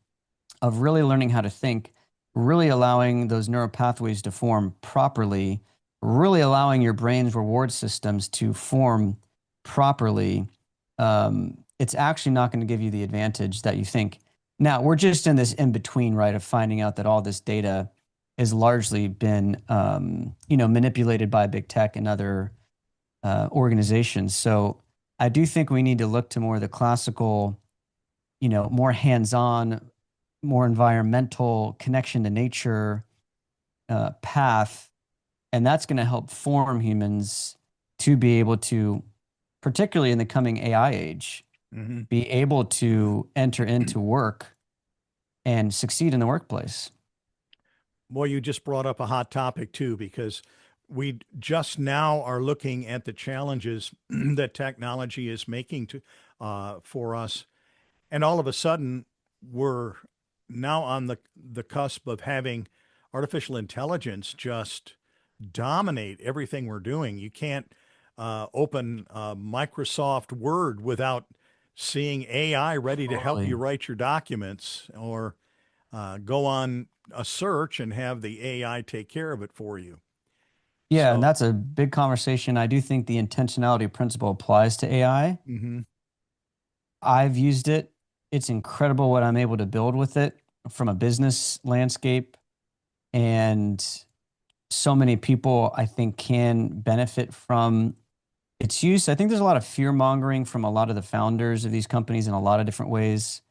Speaker 2: of really learning how to think, really allowing those neural pathways to form properly, really allowing your brain's reward systems to form properly, it's actually not going to give you the advantage that you think. Now, we're just in this in between, right, of finding out that all this data has largely been, manipulated by big tech and other organizations. So I do think we need to look to more of the classical, more hands-on, more environmental connection to nature path, and that's going to help form humans to be able to, particularly in the coming AI age,
Speaker 1: Mm-hmm.
Speaker 2: be able to enter into work and succeed in the workplace.
Speaker 1: Boy, you just brought up a hot topic too, because we just now are looking at the challenges that technology is making to for us, and all of a sudden we're now on the cusp of having artificial intelligence just dominate everything we're doing. You can't open Microsoft Word without seeing AI ready to help you
Speaker 2: Totally.
Speaker 1: write your documents, or go on a search and have the AI take care of it for you.
Speaker 2: Yeah, and
Speaker 1: So,
Speaker 2: that's a big conversation. I do think the intentionality principle applies to AI.
Speaker 1: mhm.
Speaker 2: I've used it. It's incredible what I'm able to build with it from a business landscape. And so many people, I think, can benefit from its use. I think there's a lot of fear mongering from a lot of the founders of these companies in a lot of different ways.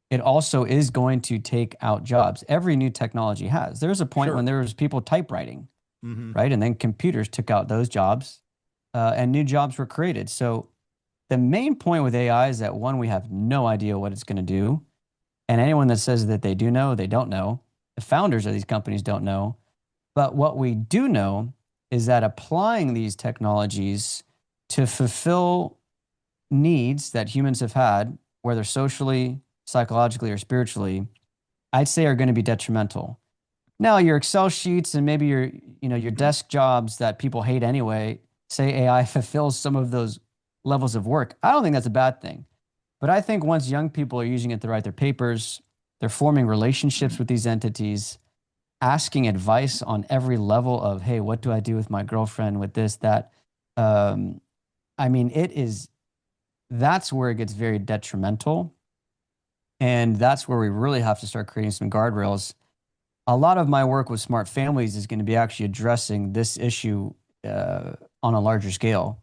Speaker 2: It also is going to take out jobs. Every new technology has. There's a point when
Speaker 1: Sure.
Speaker 2: there was people typewriting,
Speaker 1: Hmm.
Speaker 2: right? And then computers took out those jobs, and new jobs were created. So the main point with AI is that one, we have no idea what it's going to do. And anyone that says that they do know, they don't know. The founders of these companies don't know. But what we do know is that applying these technologies to fulfill needs that humans have had, whether socially, psychologically, or spiritually, I'd say are going to be detrimental. Now, your Excel sheets and maybe your desk jobs that people hate anyway, say AI fulfills some of those levels of work. I don't think that's a bad thing. But I think once young people are using it to write their papers, they're forming relationships with these entities, asking advice on every level of, hey, what do I do with my girlfriend, with this, that? Um, I mean, that's where it gets very detrimental. And that's where we really have to start creating some guardrails. A lot of my work with smart families is going to be actually addressing this issue on a larger scale.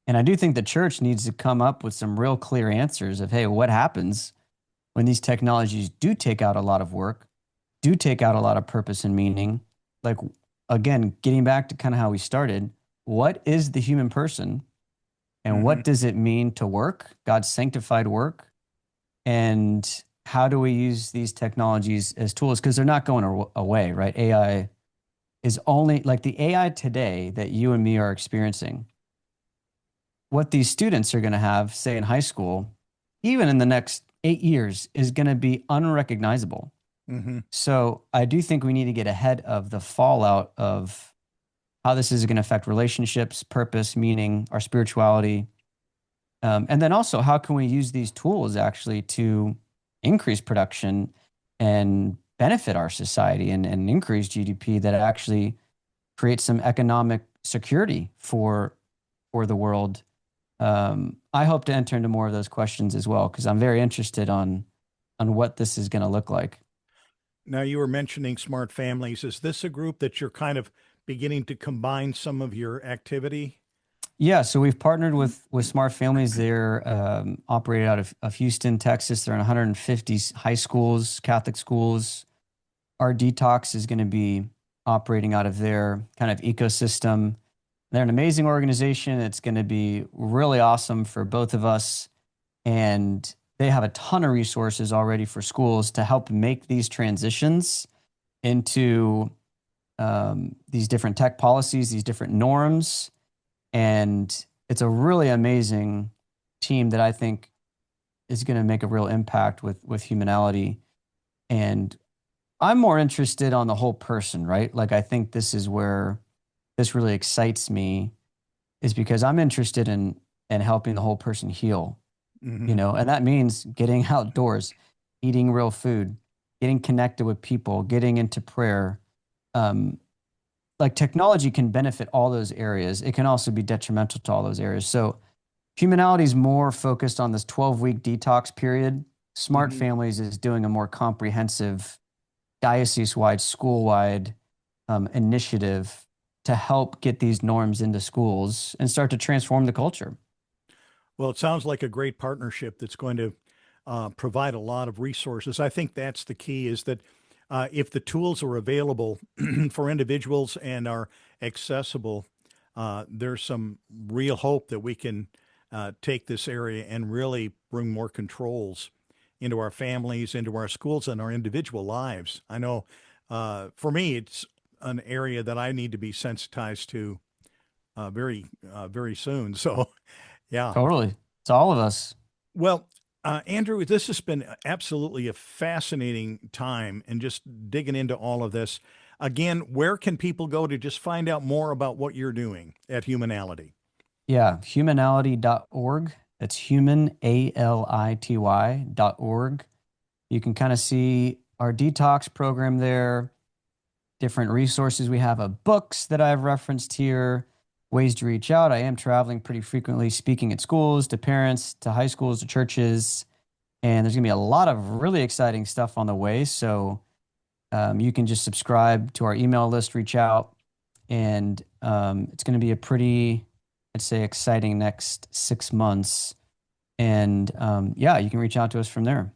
Speaker 2: And I do think the church needs to come up with some real clear answers of, hey, what happens when these technologies do take out a lot of work, do take out a lot of purpose and meaning? Like, again, getting back to kind of how we started, what is the human person and
Speaker 1: Hmm.
Speaker 2: what does it mean to work, God's sanctified work? And how do we use these technologies as tools? Because they're not going away, right? AI is only like the AI today that you and me are experiencing. What these students are going to have, say in high school, even in the next 8 years, is going to be unrecognizable.
Speaker 1: Hmm.
Speaker 2: So I do think we need to get ahead of the fallout of how this is going to affect relationships, purpose, meaning, our spirituality. And then also, how can we use these tools actually to increase production and benefit our society and increase GDP that actually creates some economic security for the world? I hope to enter into more of those questions as well because I'm very interested on what this is going to look like.
Speaker 1: Now, you were mentioning smart families. Is this a group that you're kind of beginning to combine some of your activity?
Speaker 2: Yeah, so we've partnered with Smart Families. They're operated out of Houston, Texas. They're in 150 high schools, Catholic schools. Our detox is going to be operating out of their kind of ecosystem. They're an amazing organization. It's going to be really awesome for both of us. And they have a ton of resources already for schools to help make these transitions into these different tech policies, these different norms. And it's a really amazing team that I think is going to make a real impact with Humanality. And I'm more interested on the whole person, right? Like I think this is where this really excites me is because I'm interested in helping the whole person heal,
Speaker 1: Hmm.
Speaker 2: and that means getting outdoors, eating real food, getting connected with people, getting into prayer. Um, like technology can benefit all those areas. It can also be detrimental to all those areas. So Humanality is more focused on this 12-week detox period. Smart
Speaker 1: Hmm.
Speaker 2: Families is doing a more comprehensive, diocese-wide, school-wide initiative to help get these norms into schools and start to transform the culture.
Speaker 1: Well, it sounds like a great partnership that's going to provide a lot of resources. I think that's the key is that if the tools are available for individuals and are accessible, there's some real hope that we can take this area and really bring more controls into our families, into our schools, and our individual lives. I know for me, it's an area that I need to be sensitized to very soon. So, yeah.
Speaker 2: Totally. It's all of us.
Speaker 1: Well, Andrew, this has been absolutely a fascinating time and just digging into all of this. Again, where can people go to just find out more about what you're doing at Humanality?
Speaker 2: Yeah, humanality.org. That's humanality.org. You can kind of see our detox program there, different resources we have of books that I've referenced here, ways to reach out. I am traveling pretty frequently, speaking at schools, to parents, to high schools, to churches, and there's going to be a lot of really exciting stuff on the way. So you can just subscribe to our email list, reach out, and it's going to be a pretty, I'd say, exciting next 6 months. And yeah, you can reach out to us from there.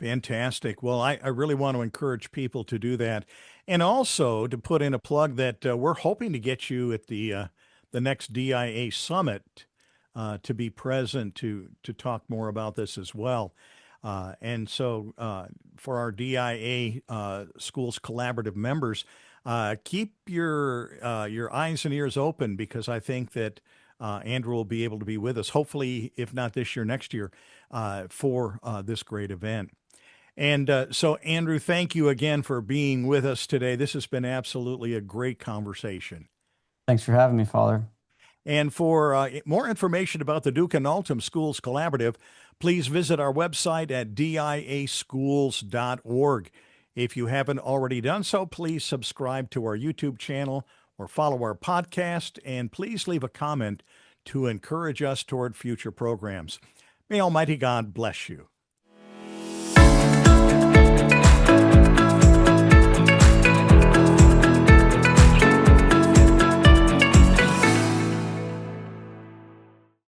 Speaker 1: Fantastic. Well, I really want to encourage people to do that. And also to put in a plug that we're hoping to get you at the next DIA summit to be present to talk more about this as well. And so for our DIA schools collaborative members, keep your eyes and ears open because I think that Andrew will be able to be with us, hopefully, if not this year, next year, for this great event. And so, Andrew, thank you again for being with us today. This has been absolutely a great conversation.
Speaker 2: Thanks for having me, Father.
Speaker 1: And for more information about the Duke and Altum Schools Collaborative, please visit our website at diaschools.org. If you haven't already done so, please subscribe to our YouTube channel or follow our podcast, and please leave a comment to encourage us toward future programs. May Almighty God bless you.